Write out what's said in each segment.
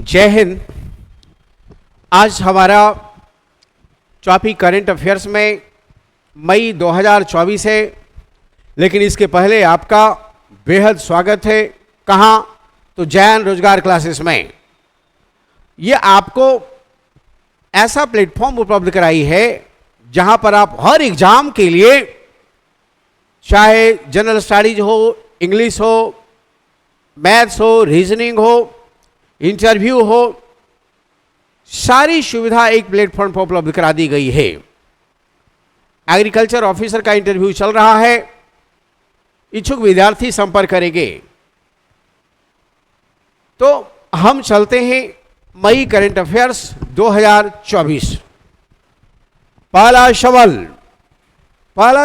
जय हिंद। आज हमारा टॉपिक करंट अफेयर्स में मई 2024 है, लेकिन इसके पहले आपका बेहद स्वागत है। कहाँ? तो जैन रोजगार क्लासेस में। ये आपको ऐसा प्लेटफॉर्म उपलब्ध कराई है जहां पर आप हर एग्जाम के लिए, चाहे जनरल स्टडीज हो, इंग्लिश हो, मैथ्स हो, रीजनिंग हो, इंटरव्यू हो, सारी सुविधा एक प्लेटफॉर्म पर उपलब्ध करा दी गई है। एग्रीकल्चर ऑफिसर का इंटरव्यू चल रहा है, इच्छुक विद्यार्थी संपर्क करेंगे। तो हम चलते हैं मई करंट अफेयर्स 2024। पहला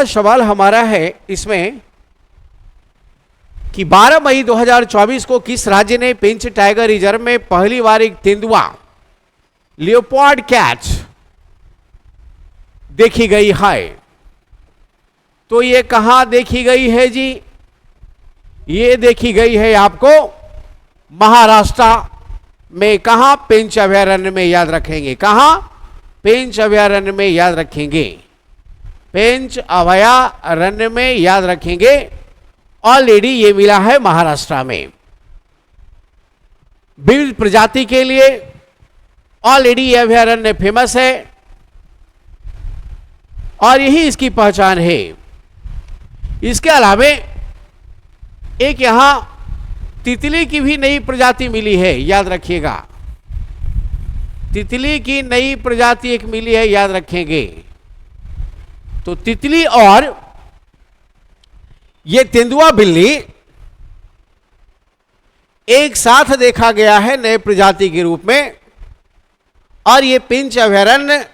सवाल हमारा है इसमें कि 12 मई 2024 को किस राज्य ने पेंच टाइगर रिजर्व में पहली बार एक तेंदुआ लियोपार्ड कैट देखी गई है? तो ये कहां देखी गई है जी? ये देखी गई है आपको महाराष्ट्र में। कहां? पेंच अभयारण्य में। याद रखेंगे कहां? पेंच अभयारण्य में याद रखेंगे। पेंच अभयारण्य में याद रखेंगे। ऑलरेडी ये मिला है महाराष्ट्र में। विविध प्रजाति के लिए ऑलरेडी यह अभयारण्य फेमस है और यही इसकी पहचान है। इसके अलावा एक यहां तितली की भी नई प्रजाति मिली है, याद रखिएगा। तितली की नई प्रजाति एक मिली है, याद रखेंगे। तो तितली और ये तेंदुआ बिल्ली एक साथ देखा गया है नए प्रजाति के रूप में, और ये पेंच अभयारण्य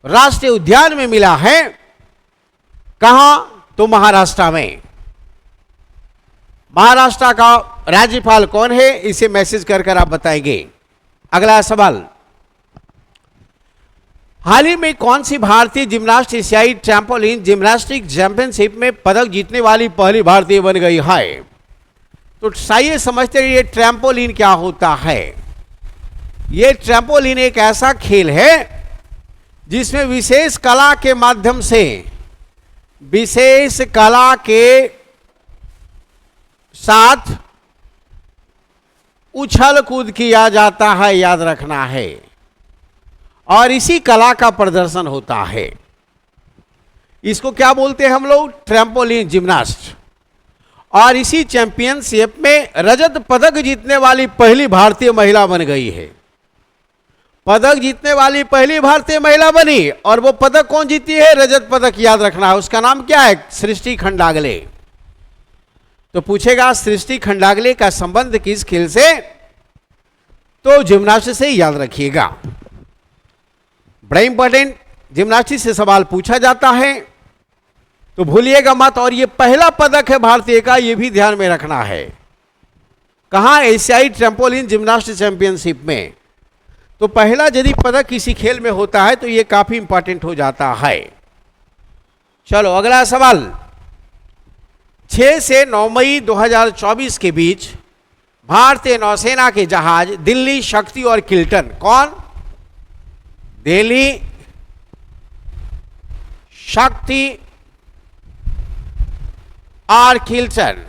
राष्ट्रीय उद्यान में मिला है। कहां? तो महाराष्ट्र में। महाराष्ट्र का राज्यपाल कौन है, इसे मैसेज कर आप बताएंगे। अगला सवाल, हाल ही में कौन सी भारतीय जिम्नास्ट एशियाई ट्रैम्पोलिन जिम्नास्टिक चैंपियनशिप में पदक जीतने वाली पहली भारतीय बन गई है? तो आइए समझते हैं ये ट्रैम्पोलिन क्या होता है। ये ट्रैम्पोलिन एक ऐसा खेल है जिसमें विशेष कला के माध्यम से, विशेष कला के साथ उछल कूद किया जाता है, याद रखना है, और इसी कला का प्रदर्शन होता है। इसको क्या बोलते हैं हम लोग? Trampoline gymnast. और इसी चैंपियनशिप में रजत पदक जीतने वाली पहली भारतीय महिला बन गई है। पदक जीतने वाली पहली भारतीय महिला बनी, और वो पदक कौन जीती है? रजत पदक। याद रखना है। उसका नाम क्या है? सृष्टि खंडागले। तो पूछेगा सृष्टि खंडागले का संबंध किस खेल से? तो जिम्नास्ट से। याद रखिएगा, बड़ा इंपॉर्टेंट, जिम्नास्टिक्स से सवाल पूछा जाता है तो भूलिएगा मत। और ये पहला पदक है भारतीय का, ये भी ध्यान में रखना है। कहां? एशियाई ट्रैम्पोलिन जिम्नास्ट चैंपियनशिप में। तो पहला यदि पदक किसी खेल में होता है तो ये काफी इंपॉर्टेंट हो जाता है। चलो अगला सवाल, 6 से 9 मई 2024 के बीच भारतीय नौसेना के जहाज दिल्ली, शक्ति और किल्टन, कौन? दिल्ली, शक्ति और किल्टन,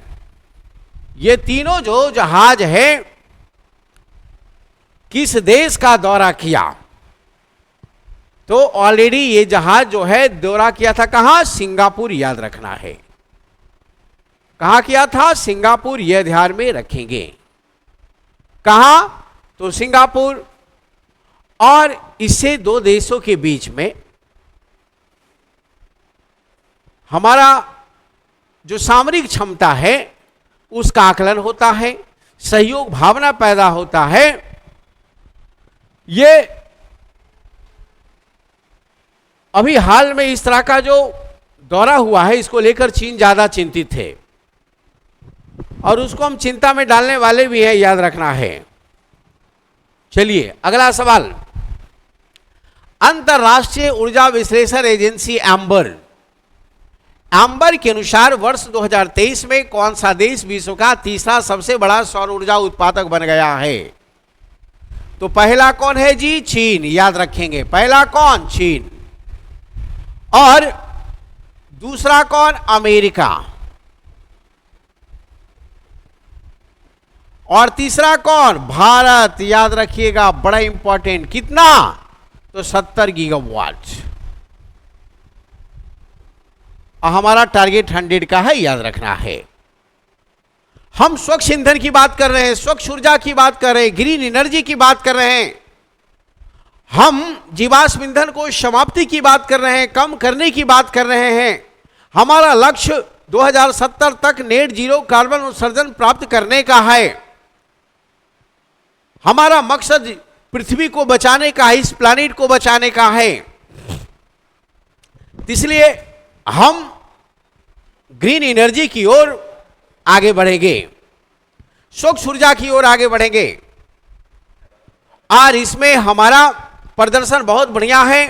ये तीनों जो जहाज है किस देश का दौरा किया? तो ऑलरेडी ये जहाज जो है दौरा किया था कहां? सिंगापुर। याद रखना है कहां किया था? सिंगापुर। यह ध्यान में रखेंगे। कहां? तो सिंगापुर। और इससे दो देशों के बीच में हमारा जो सामरिक क्षमता है उसका आकलन होता है, सहयोग भावना पैदा होता है। ये अभी हाल में इस तरह का जो दौरा हुआ है, इसको लेकर चीन ज्यादा चिंतित है और उसको हम चिंता में डालने वाले भी हैं, याद रखना है। चलिए अगला सवाल, अंतरराष्ट्रीय ऊर्जा विश्लेषण एजेंसी एम्बर के अनुसार वर्ष 2023 में कौन सा देश विश्व का तीसरा सबसे बड़ा सौर ऊर्जा उत्पादक बन गया है? तो पहला कौन है जी? चीन, याद रखेंगे। पहला कौन? चीन। और दूसरा कौन? अमेरिका। और तीसरा कौन? भारत, याद रखिएगा, बड़ा इंपॉर्टेंट। कितना? तो 70 गीगावाट। और हमारा टारगेट 100 का है, याद रखना है। हम स्वच्छ ईंधन की बात कर रहे हैं, स्वच्छ ऊर्जा की बात कर रहे हैं, ग्रीन एनर्जी की बात कर रहे हैं, हम जीवाश्म ईंधन को समाप्ति की बात कर रहे हैं, कम करने की बात कर रहे हैं। हमारा लक्ष्य 2070 तक नेट जीरो कार्बन उत्सर्जन प्राप्त करने का है। हमारा मकसद पृथ्वी को बचाने का है, इस प्लैनेट को बचाने का है। इसलिए हम ग्रीन एनर्जी की ओर आगे बढ़ेंगे, स्वच्छ ऊर्जा की ओर आगे बढ़ेंगे। और इसमें हमारा प्रदर्शन बहुत बढ़िया है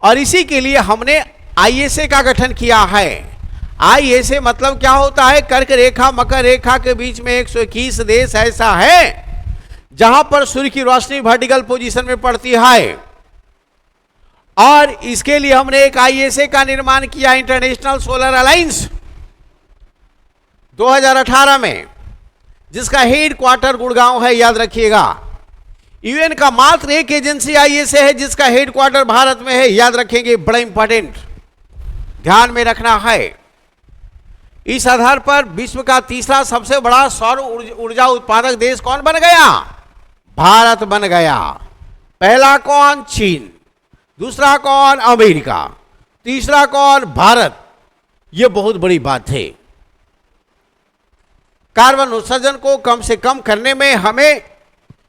और इसी के लिए हमने आईएसए का गठन किया है। आईएसए मतलब क्या होता है? कर्क रेखा मकर रेखा के बीच में 121 देश ऐसा है जहां पर सूर्य की रोशनी वर्टिकल पोजीशन में पड़ती है। और इसके लिए हमने एक आईएसए का निर्माण किया, इंटरनेशनल सोलर अलायंस, 2018 में, जिसका हेड क्वार्टर गुड़गांव है, याद रखिएगा। यूएन का मात्र एक एजेंसी आईएसए है जिसका हेड क्वार्टर भारत में है, याद रखेंगे, बड़ा इंपॉर्टेंट, ध्यान में रखना है। इस आधार पर विश्व का तीसरा सबसे बड़ा सौर ऊर्जा उत्पादक देश कौन बन गया? भारत बन गया। पहला कौन? चीन। दूसरा कौन? अमेरिका। तीसरा कौन? भारत। यह बहुत बड़ी बात है। कार्बन उत्सर्जन को कम से कम करने में हमें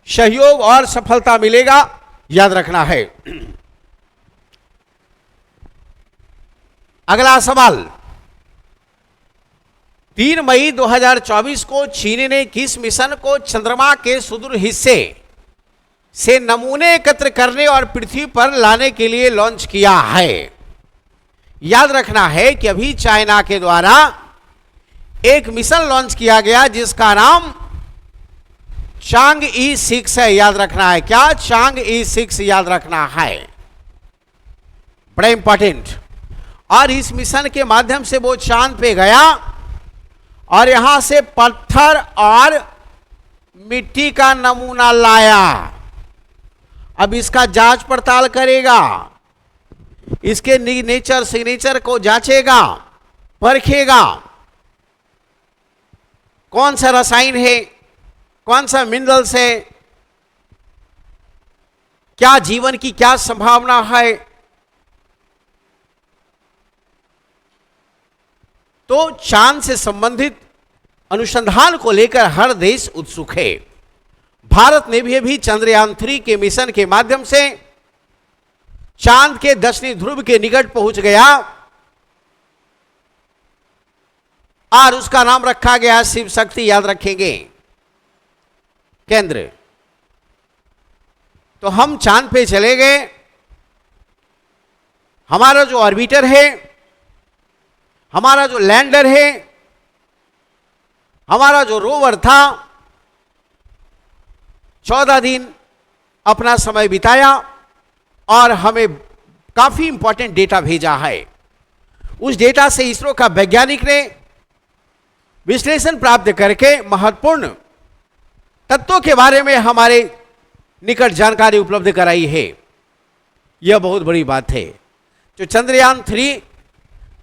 सहयोग और सफलता मिलेगा, याद रखना है। अगला सवाल, 3 मई 2024 को चीन ने किस मिशन को चंद्रमा के सुदूर हिस्से से नमूने एकत्र करने और पृथ्वी पर लाने के लिए लॉन्च किया है? याद रखना है कि अभी चाइना के द्वारा एक मिशन लॉन्च किया गया जिसका नाम चांगई 6 है, याद रखना है। क्या? चांगई 6, याद रखना है, बड़ा इंपॉर्टेंट। और इस मिशन के माध्यम से वो चांद पे गया और यहां से पत्थर और मिट्टी का नमूना लाया। अब इसका जांच पड़ताल करेगा, इसके नेचर सिग्नेचर को जांचेगा, परखेगा, कौन सा रसायन है, कौन सा मिनरल्स है, क्या जीवन की क्या संभावना है। तो चांद से संबंधित अनुसंधान को लेकर हर देश उत्सुक है। भारत ने भी अभी चंद्रयान 3 के मिशन के माध्यम से चांद के दक्षिणी ध्रुव के निकट पहुंच गया और उसका नाम रखा गया शिव शक्ति, याद रखेंगे, केंद्र। तो हम चांद पे चले गए। हमारा जो ऑर्बिटर है, हमारा जो लैंडर है, हमारा जो रोवर था, 14 दिन अपना समय बिताया और हमें काफी इंपॉर्टेंट डेटा भेजा है। उस डेटा से इसरो का वैज्ञानिक ने विश्लेषण प्राप्त करके महत्वपूर्ण तत्वों के बारे में हमारे निकट जानकारी उपलब्ध कराई है। यह बहुत बड़ी बात है। जो चंद्रयान 3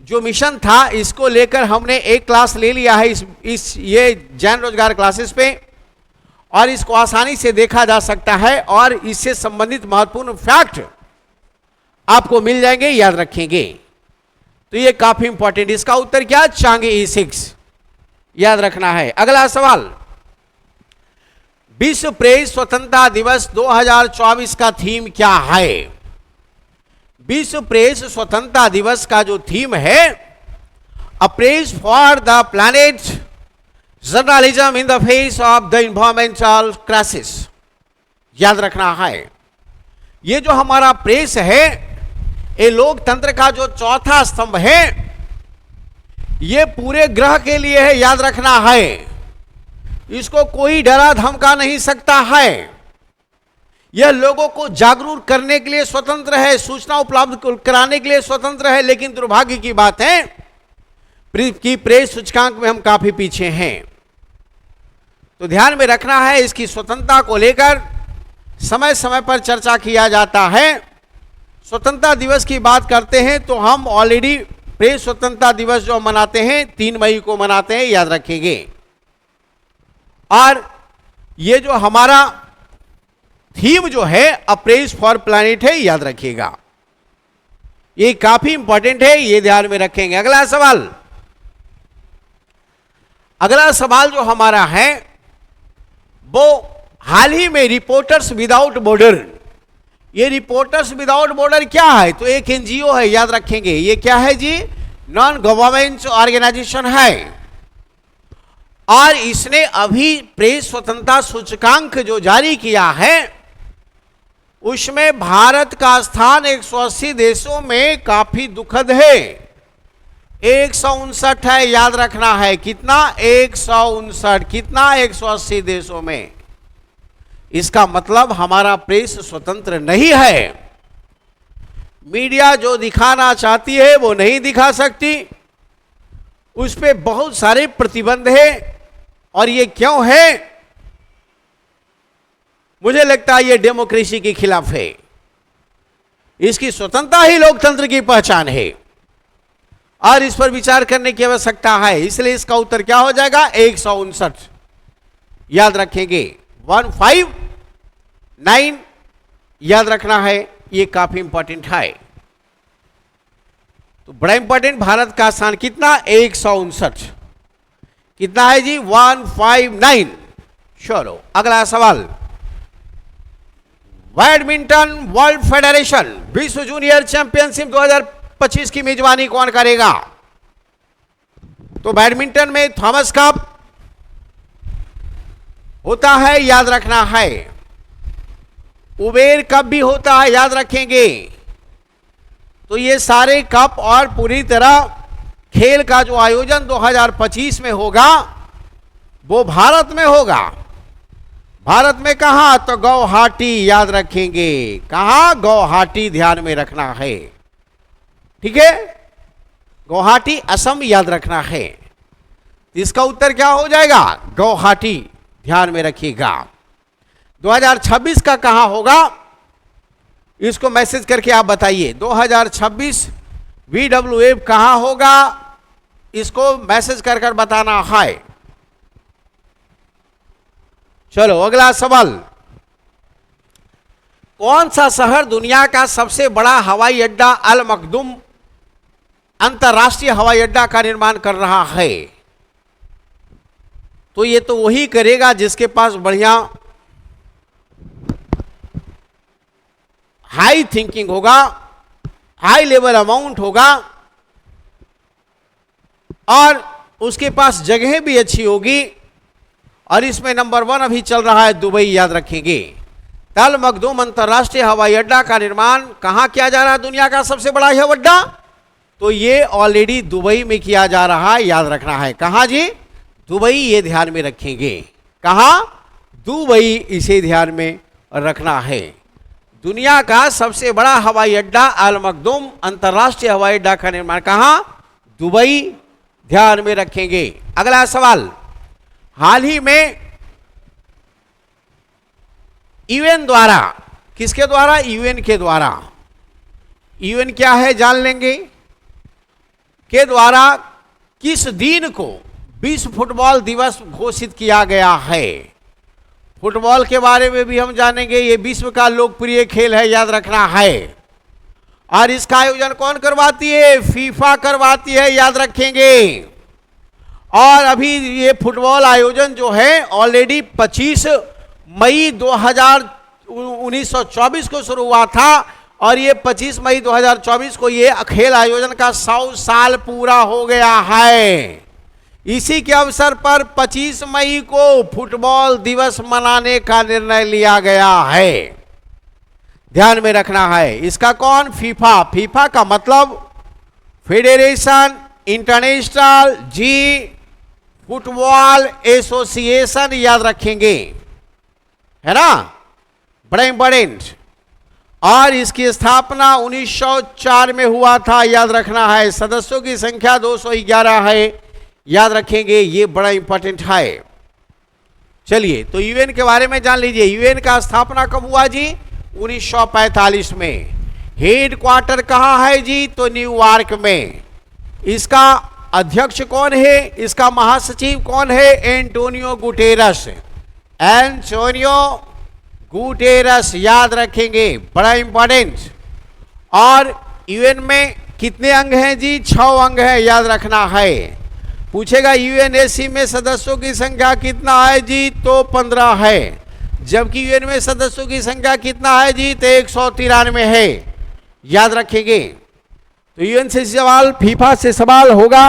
जो मिशन था, इसको लेकर हमने एक क्लास ले लिया है ये जैन रोजगार क्लासेस पे, और इसको आसानी से देखा जा सकता है और इससे संबंधित महत्वपूर्ण फैक्ट आपको मिल जाएंगे, याद रखेंगे। तो ये काफी इंपॉर्टेंट। इसका उत्तर क्या? चांगई 6, याद रखना है। अगला सवाल, विश्व प्रेस स्वतंत्रता दिवस 2024 का थीम क्या है? विश्व प्रेस स्वतंत्रता दिवस का जो थीम है, a press for the planet, journalism in the face of the environmental crisis, याद रखना है। ये जो हमारा प्रेस है, ये लोकतंत्र का जो चौथा स्तंभ है, ये पूरे ग्रह के लिए है, याद रखना है। इसको कोई डरा धमका नहीं सकता है। यह लोगों को जागरूक करने के लिए स्वतंत्र है, सूचना उपलब्ध कराने के लिए स्वतंत्र है, लेकिन दुर्भाग्य की बात है कि प्रेस सूचकांक में हम काफी पीछे हैं। तो ध्यान में रखना है, इसकी स्वतंत्रता को लेकर समय समय पर चर्चा किया जाता है। स्वतंत्रता दिवस की बात करते हैं तो हम ऑलरेडी प्रेस स्वतंत्रता दिवस जो मनाते हैं 3 मई को मनाते हैं, याद रखेंगे। और ये जो हमारा थीम जो है अ प्रेस फॉर प्लैनेट है, याद रखिएगा, ये काफी इंपॉर्टेंट है, ये ध्यान में रखेंगे। अगला सवाल जो हमारा है वो हाल ही में रिपोर्टर्स विदाउट बॉर्डर, ये रिपोर्टर्स विदाउट बॉर्डर क्या है? तो एक एनजीओ है, याद रखेंगे। ये क्या है जी? नॉन गवर्नमेंट ऑर्गेनाइजेशन है, और इसने अभी प्रेस स्वतंत्रता सूचकांक जो जारी किया है उसमें भारत का स्थान 180 देशों में काफी दुखद है। 159 है, याद रखना है। कितना? 159। कितना? 180 देशों में। इसका मतलब हमारा प्रेस स्वतंत्र नहीं है। मीडिया जो दिखाना चाहती है वो नहीं दिखा सकती, उस पे बहुत सारे प्रतिबंध है। और ये क्यों है? मुझे लगता है ये डेमोक्रेसी के खिलाफ है। इसकी स्वतंत्रता ही लोकतंत्र की पहचान है और इस पर विचार करने की आवश्यकता है। इसलिए इसका उत्तर क्या हो जाएगा? 159, याद रखेंगे। 159 याद रखना है, ये काफी इंपॉर्टेंट है। तो बड़ा इंपॉर्टेंट, भारत का स्थान कितना? 159। कितना है जी? 159। चलो अगला सवाल। बैडमिंटन वर्ल्ड फेडरेशन विश्व जूनियर चैंपियनशिप 2025 की मेजबानी कौन करेगा? तो बैडमिंटन में थॉमस कप होता है, याद रखना है। उबेर कप भी होता है, याद रखेंगे। तो ये सारे कप और पूरी तरह खेल का जो आयोजन 2025 में होगा वो भारत में होगा। भारत में कहां? तो गुवाहाटी, याद रखेंगे। कहां? गुवाहाटी, ध्यान में रखना है। ठीक है, गुवाहाटी असम, याद रखना है। इसका उत्तर क्या हो जाएगा? गुवाहाटी, ध्यान में रखिएगा। 2026 का कहां होगा? इसको मैसेज करके आप बताइए। 2026 VWF कहां होगा? इसको मैसेज कर कर बताना है। चलो अगला सवाल। कौन सा शहर दुनिया का सबसे बड़ा हवाई अड्डा अल मखदूम अंतरराष्ट्रीय हवाई अड्डा का निर्माण कर रहा है? तो ये तो वही करेगा जिसके पास बढ़िया हाई थिंकिंग होगा, हाई लेवल अमाउंट होगा और उसके पास जगह भी अच्छी होगी। और इसमें नंबर 1 अभी चल रहा है दुबई, याद रखेंगे। अल मखदूम अंतरराष्ट्रीय हवाई अड्डा का निर्माण कहां किया जा रहा है? दुनिया का सबसे बड़ा हवाई अड्डा, तो ये ऑलरेडी दुबई में किया जा रहा है, याद रखना है। कहां जी? दुबई, ये ध्यान में रखेंगे। कहां? दुबई, इसे ध्यान में रखना है। दुनिया का सबसे बड़ा हवाई अड्डा अल मखदूम अंतरराष्ट्रीय हवाई अड्डा का निर्माण कहां? दुबई, ध्यान में रखेंगे। अगला सवाल। हाल ही में यूएन द्वारा, किसके द्वारा? यूएन के द्वारा। यूएन क्या है जान लेंगे। के द्वारा किस दिन को विश्व फुटबॉल दिवस घोषित किया गया है? फुटबॉल के बारे में भी हम जानेंगे। ये विश्व का लोकप्रिय खेल है, याद रखना है। और इसका आयोजन कौन करवाती है? फीफा करवाती है, याद रखेंगे। और अभी ये फुटबॉल आयोजन जो है ऑलरेडी 25 मई 1924 को शुरू हुआ था और ये 25 मई 2024 को ये खेल आयोजन का 100 साल पूरा हो गया है। इसी के अवसर पर 25 मई को फुटबॉल दिवस मनाने का निर्णय लिया गया है, ध्यान में रखना है। इसका कौन? फीफा। फीफा का मतलब फेडरेशन इंटरनेशनल जी फुटबॉल एसोसिएशन, याद रखेंगे, है ना। बड़ा इंपॉर्टेंट। और इसकी स्थापना 1904 में हुआ था, याद रखना है। सदस्यों की संख्या 211 है, याद रखेंगे, ये बड़ा इंपॉर्टेंट है। चलिए, तो यूएन के बारे में जान लीजिए। यूएन का स्थापना कब हुआ जी? 1945 में। हेड क्वार्टर कहाँ है जी? तो न्यूयॉर्क में। इसका अध्यक्ष कौन है? इसका महासचिव कौन है? Antonio Guterres. एंटोनियो गुटेरस, याद रखेंगे, बड़ा इंपॉर्टेंट। और यूएन में कितने अंग हैं जी? 6 अंग हैं, याद रखना है। पूछेगा यूएनएससी में सदस्यों की संख्या कितना है जी? तो 15 है। जबकि यूएन में सदस्यों की संख्या कितना है जी? तो 193 है, याद रखेंगे। तो यूएन से सवाल, फीफा से सवाल होगा,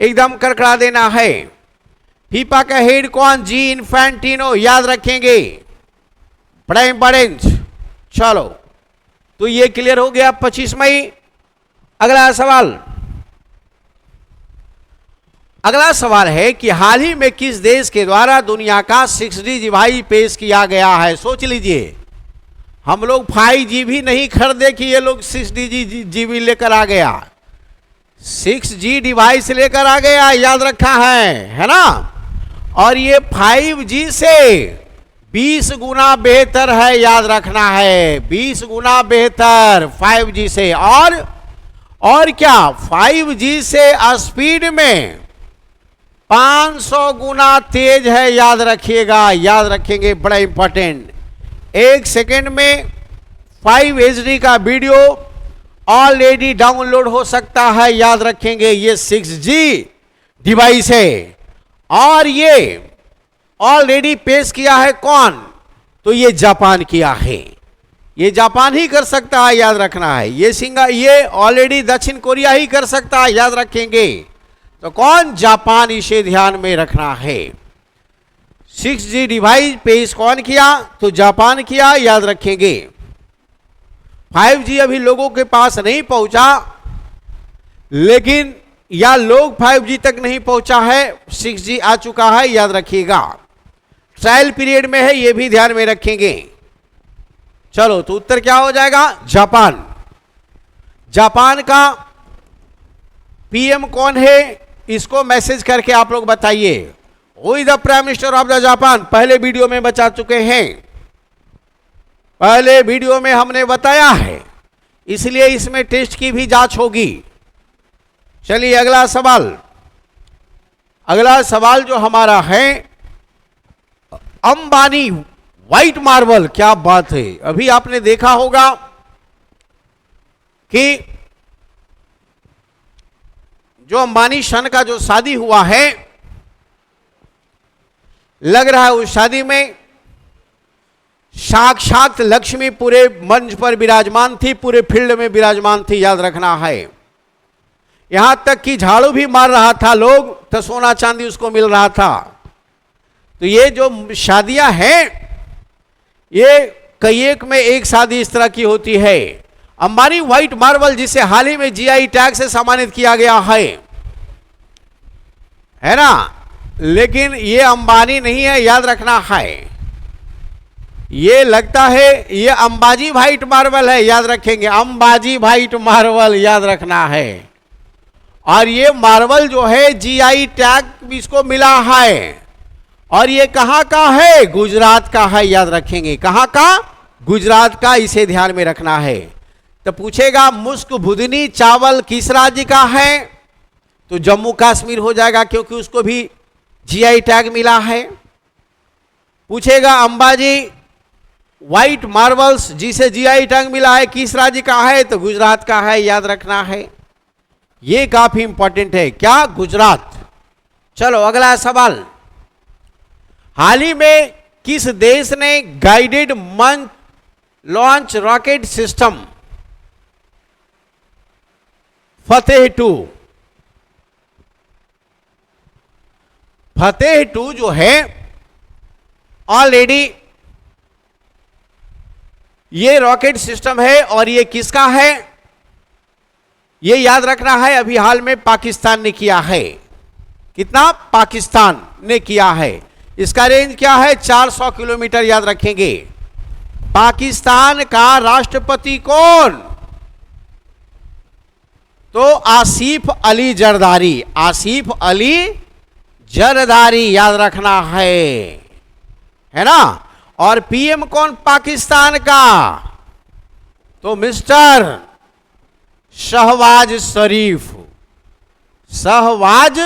एकदम कड़कड़ा देना है। फीफा का हेड कौन? जी इन्फेंटिनो, याद रखेंगे, बड़ा इंपॉर्टेंट। चलो, तो ये क्लियर हो गया 25 मई। अगला सवाल, अगला सवाल है कि हाल ही में किस देश के द्वारा दुनिया का 6G डिवाइस पेश किया गया है? सोच लीजिए, हम लोग 5G भी नहीं खरीदे कि ये लोग 6G लेकर आ गया। 6G डिवाइस लेकर आ गया, याद रखा है ना। और ये 5G से 20 गुना बेहतर है, याद रखना है, 20 गुना बेहतर 5G से। और क्या? 5G से स्पीड में 500 गुना तेज है, याद रखिएगा, याद रखेंगे, बड़ा इंपॉर्टेंट। 1 सेकेंड में 5 HD का वीडियो ऑलरेडी डाउनलोड हो सकता है, याद रखेंगे। ये 6G डिवाइस है और ये ऑलरेडी पेश किया है कौन? तो ये जापान किया है, ये जापान ही कर सकता है, याद रखना है। ये ऑलरेडी दक्षिण कोरिया ही कर सकता है, याद रखेंगे। तो कौन? जापान, इसे ध्यान में रखना है। 6G डिवाइस पेश कौन किया? तो जापान किया, याद रखेंगे। 5G अभी लोगों के पास नहीं पहुंचा, लेकिन या लोग 5G तक नहीं पहुंचा है, 6G आ चुका है, याद रखिएगा। ट्रायल पीरियड में है, ये भी ध्यान में रखेंगे। चलो, तो उत्तर क्या हो जाएगा? जापान। जापान का पीएम कौन है? इसको मैसेज करके आप लोग बताइए। Who is the prime minister of the Japan? पहले वीडियो में बता चुके हैं, पहले वीडियो में हमने बताया है, इसलिए इसमें टेस्ट की भी जांच होगी। चलिए, अगला सवाल। अगला सवाल जो हमारा है, अंबानी व्हाइट मार्बल, क्या बात है। अभी आपने देखा होगा कि जो अंबानी सन का जो शादी हुआ है, लग रहा है उस शादी में साक्षात लक्ष्मी पूरे मंच पर विराजमान थी, पूरे फील्ड में विराजमान थी, याद रखना है। यहां तक कि झाड़ू भी मार रहा था लोग, तो सोना चांदी उसको मिल रहा था। तो ये जो शादियां हैं, ये कई एक में एक शादी इस तरह की होती है। अंबानी व्हाइट मार्बल, जिसे हाल ही में जीआई टैग से सम्मानित किया गया है ना, लेकिन ये अंबानी नहीं है, याद रखना है। ये लगता है ये अंबाजी व्हाइट मार्बल है, याद रखेंगे, अंबाजी व्हाइट मार्बल, याद रखना है। और ये मार्बल जो है जीआई टैग इसको मिला है, और ये कहां का है? गुजरात का है, याद रखेंगे। कहां का? गुजरात का, इसे ध्यान में रखना है। तो पूछेगा मुस्क भुदनी चावल किस राज्य का है? तो जम्मू कश्मीर हो जाएगा, क्योंकि उसको भी जीआई टैग मिला है। पूछेगा अंबाजी व्हाइट मार्बल्स जिसे जीआई टैग मिला है किस राज्य का है? तो गुजरात का है, याद रखना है। ये काफी इंपॉर्टेंट है, क्या? गुजरात। चलो, अगला सवाल। हाल ही में किस देश ने गाइडेड मंच लॉन्च रॉकेट सिस्टम फतेह-2? फतेह-2 जो है ऑलरेडी ये रॉकेट सिस्टम है, और ये किसका है? ये याद रखना है, अभी हाल में पाकिस्तान ने किया है। कितना? पाकिस्तान ने किया है। इसका रेंज क्या है? 400 किलोमीटर, याद रखेंगे। पाकिस्तान का राष्ट्रपति कौन? तो आसिफ अली जरदारी, आसिफ अली जरदारी याद रखना है ना। और पीएम कौन पाकिस्तान का? तो मिस्टर शहबाज शरीफ, शहबाज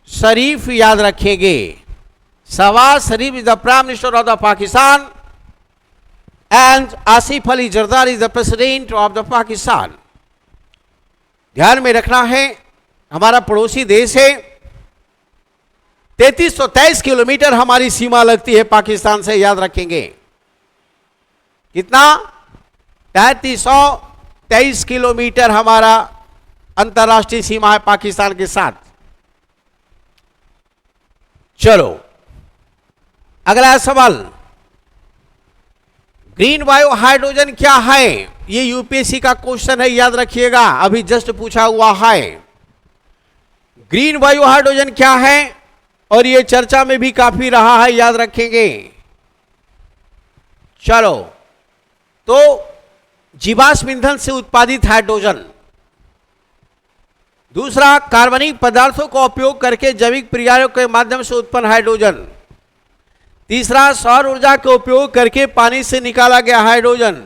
शरीफ याद रखेंगे। Shahbaz Sharif is the prime minister of the Pakistan and Asif Ali Zardari is the president of the Pakistan. ध्यान में रखना है, हमारा पड़ोसी देश है। 3323 किलोमीटर हमारी सीमा लगती है पाकिस्तान से, याद रखेंगे। कितना? 3323 किलोमीटर हमारा अंतर्राष्ट्रीय सीमा है पाकिस्तान के साथ। चलो अगला सवाल, ग्रीन बायो हाइड्रोजन क्या है? ये यूपीएससी का क्वेश्चन है, याद रखिएगा, अभी जस्ट पूछा हुआ है। ग्रीन बायो हाइड्रोजन क्या है? और ये चर्चा में भी काफी रहा है, याद रखेंगे। चलो, तो जीवाश्म ईंधन से उत्पादित हाइड्रोजन। दूसरा, कार्बनिक पदार्थों का उपयोग करके जैविक प्रक्रियाओं के माध्यम से उत्पन्न हाइड्रोजन। तीसरा, सौर ऊर्जा का उपयोग करके पानी से निकाला गया हाइड्रोजन।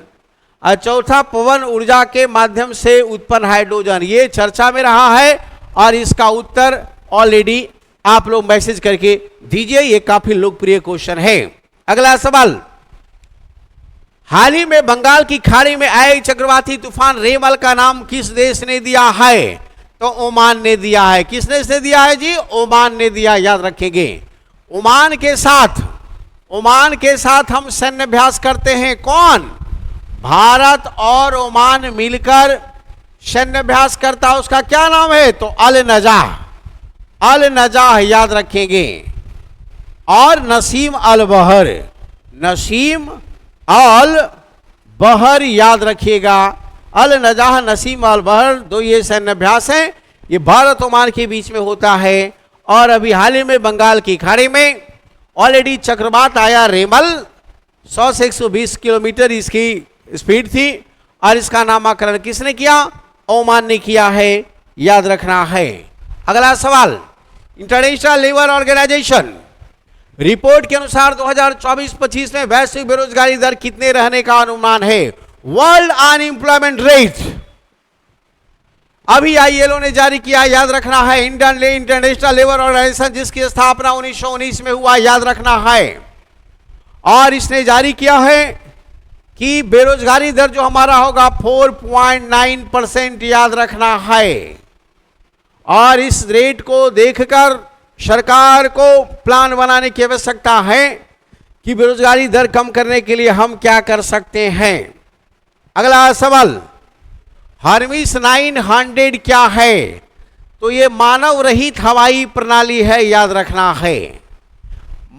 और चौथा, पवन ऊर्जा के माध्यम से उत्पन्न हाइड्रोजन। ये चर्चा में रहा है और इसका उत्तर ऑलरेडी आप लोग मैसेज करके दीजिए, ये काफी लोकप्रिय क्वेश्चन है। अगला सवाल, हाल ही में बंगाल की खाड़ी में आए चक्रवाती तूफान रेमल का नाम किस देश ने दिया है? तो ओमान ने दिया है। किस देश ने दिया है जी? ओमान ने दिया, याद रखेंगे। ओमान के साथ हम सैन्य अभ्यास करते हैं। कौन? भारत और ओमान मिलकर सैन्य अभ्यास करता है, उसका क्या नाम है? तो अल नजाह, अल नजाह याद रखेंगे। और नसीम अल बहर, नसीम अल बहर याद रखिएगा। अल नजाह, नसीम अल बहर, दो ये सैन्य अभ्यास है, ये भारत ओमान के बीच में होता है। और अभी हाल ही में बंगाल की खाड़ी में ऑलरेडी चक्रवात आया रेमल, 100 से 120 किलोमीटर इसकी स्पीड थी। और इसका नामकरण किसने किया? ओमान ने किया है, याद रखना है। अगला सवाल, इंटरनेशनल लेबर ऑर्गेनाइजेशन रिपोर्ट के अनुसार 2024-25 में वैश्विक बेरोजगारी दर कितने रहने का अनुमान है? वर्ल्ड अनएम्प्लॉयमेंट रेट अभी आईएलओ ने जारी किया, याद रखना है। इंटरनेशनल लेबर ऑर्गेनाइजेशन जिसकी स्थापना 1919 में हुआ, याद रखना है। और इसने जारी किया है कि बेरोजगारी दर जो हमारा होगा 4.9%, याद रखना है। और इस रेट को देखकर सरकार को प्लान बनाने की आवश्यकता है कि बेरोजगारी दर कम करने के लिए हम क्या कर सकते हैं। अगला सवाल, हर्मिस 900 क्या है? तो ये मानव रहित हवाई प्रणाली है, याद रखना है।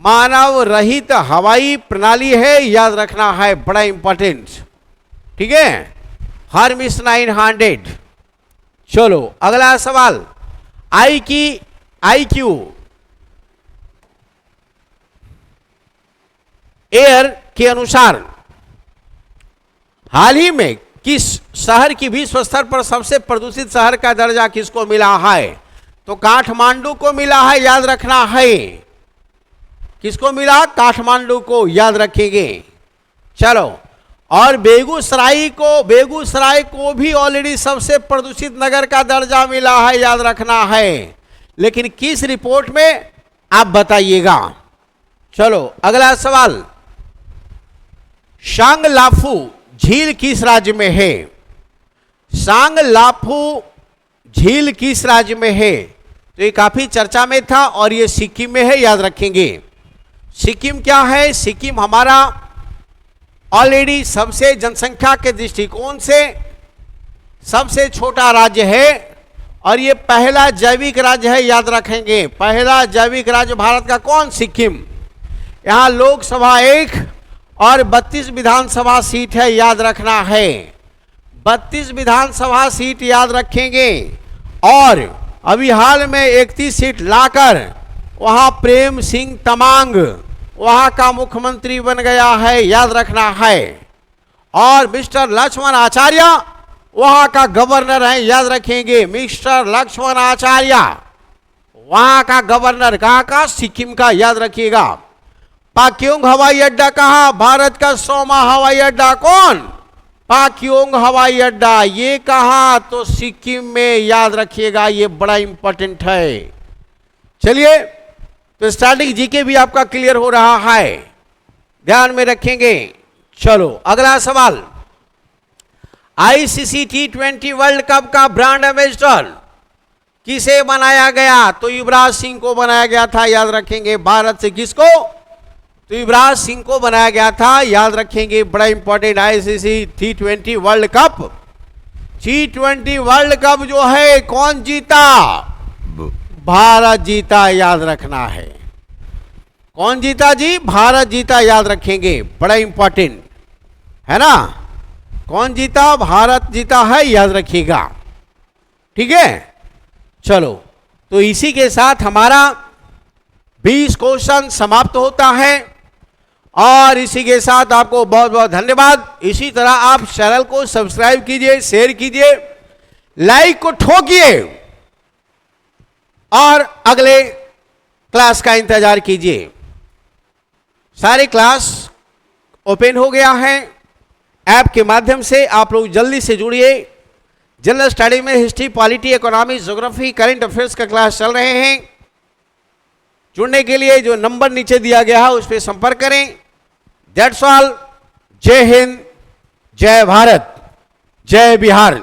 मानव रहित हवाई प्रणाली है, याद रखना है, बड़ा इंपॉर्टेंट, ठीक है। हर्मिस 900। चलो अगला सवाल, IQ एयर के अनुसार हाल ही में किस शहर की विश्व स्तर पर सबसे प्रदूषित शहर का दर्जा किसको मिला है? तो काठमांडू को मिला है, याद रखना है। किसको मिला? काठमांडू को, याद रखेंगे। चलो, और बेगूसराय को भी ऑलरेडी सबसे प्रदूषित नगर का दर्जा मिला है, याद रखना है। लेकिन किस रिपोर्ट में, आप बताइएगा। चलो अगला सवाल, सांगलाफू झील किस राज्य में है? सांगलाफू झील किस राज्य में है? तो ये काफी चर्चा में था और ये सिक्किम में है, याद रखेंगे। सिक्किम क्या है? सिक्किम हमारा ऑलरेडी सबसे जनसंख्या के दृष्टिकोण से सबसे छोटा राज्य है और ये पहला जैविक राज्य है, याद रखेंगे। पहला जैविक राज्य भारत का कौन? सिक्किम। यहाँ लोकसभा 1 और 32 विधानसभा सीट है, याद रखना है। 32 विधानसभा सीट याद रखेंगे। और अभी हाल में 31 सीट लाकर वहाँ प्रेम सिंह तमांग वहां का मुख्यमंत्री बन गया है, याद रखना है। और मिस्टर लक्ष्मण आचार्य वहां का गवर्नर है, याद रखेंगे। मिस्टर लक्ष्मण आचार्य वहां का गवर्नर, कहां का? सिक्किम का, याद रखिएगा। पाक्योंग हवाई अड्डा कहां? भारत का 100वां हवाई अड्डा कौन? पाक्योंग हवाई अड्डा। ये कहां? तो सिक्किम में, याद रखिएगा, ये बड़ा इंपॉर्टेंट है। चलिए, तो स्टैटिक जीके भी आपका क्लियर हो रहा है, ध्यान में रखेंगे। चलो अगला सवाल, आईसीसी T20 वर्ल्ड कप का ब्रांड एम्बेसडर किसे बनाया गया? तो युवराज सिंह को बनाया गया था, याद रखेंगे। भारत से किसको? तो युवराज सिंह को बनाया गया था, याद रखेंगे, बड़ा important. ICC T20 world cup, T20 world cup जो है कौन जीता? भारत जीता, याद रखना है। कौन जीता जी? भारत जीता, याद रखेंगे, बड़ा इंपॉर्टेंट है ना। कौन जीता? भारत जीता है, याद रखिएगा, ठीक है। चलो, तो इसी के साथ हमारा 20 क्वेश्चन समाप्त होता है और इसी के साथ आपको बहुत बहुत धन्यवाद। इसी तरह आप चैनल को सब्सक्राइब कीजिए, शेयर कीजिए, लाइक को ठोकिए और अगले क्लास का इंतजार कीजिए। सारे क्लास ओपन हो गया है, ऐप के माध्यम से आप लोग जल्दी से जुड़िए। जनरल स्टडी में history, polity, economy, geography, current affairs का क्लास चल रहे हैं। जुड़ने के लिए जो नंबर नीचे दिया गया है उस पर संपर्क करें। That's all. जय हिंद, जय भारत, जय बिहार।